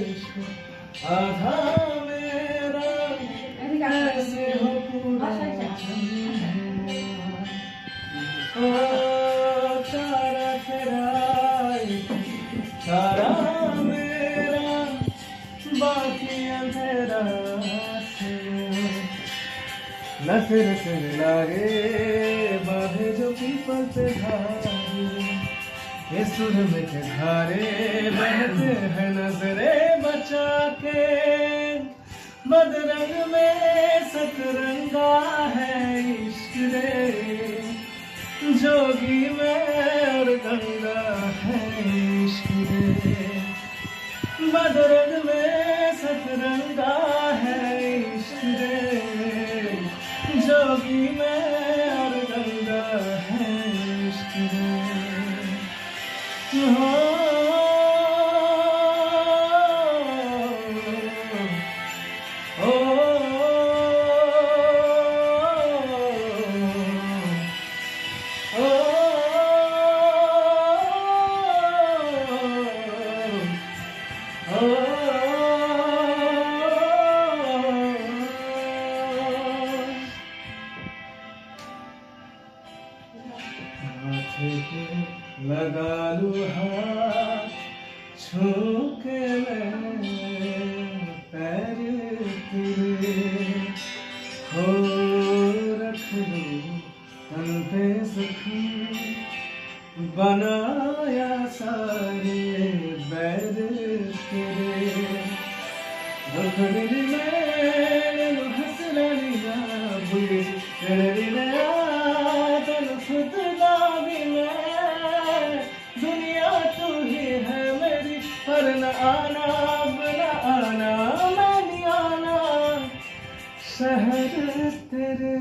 इश्क आधा मेरा ऐसे हो पूरा ओ तारा तेरा तारा मेरा बाकी अंधेरा से नजर से लागे बाधे जो पीपल पे धारे ये सुर में के धारे बहते हैं नजरे बचा के बदरंग में सतरंगा है इश्क रे जोगी में और गंगा है इश्क रे बदरंग में सतरंगा है इश्क रे जोगी में और गंगा है इश्क रे हो लगा लूँ हाथ छू के मैं पैर तेरे हो रख लूँ तन पे जख्म बनाया सारे बैर तेरे दुखड़ी में हंसना लिया बुरी तेरे नया तन खुद भी मैं दुनिया तू ही है मेरी पर न आना बना आना मैं नहीं आना शहर तेरे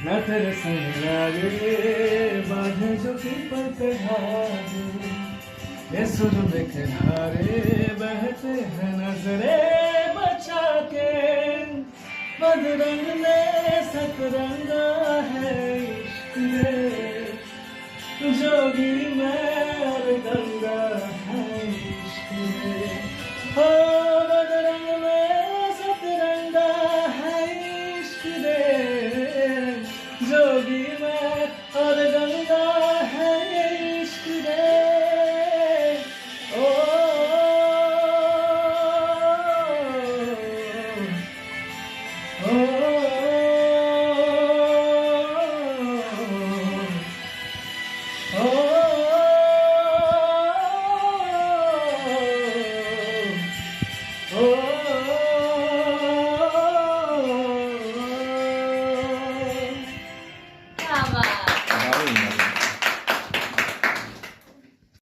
न तेरे संग लागे बांधे जो पीपल पे धागे ये सुर में के धारे बहते हैं नजरे बचा के बदरंग में सतरंगा है इश्क रे जोगी में और गंगा है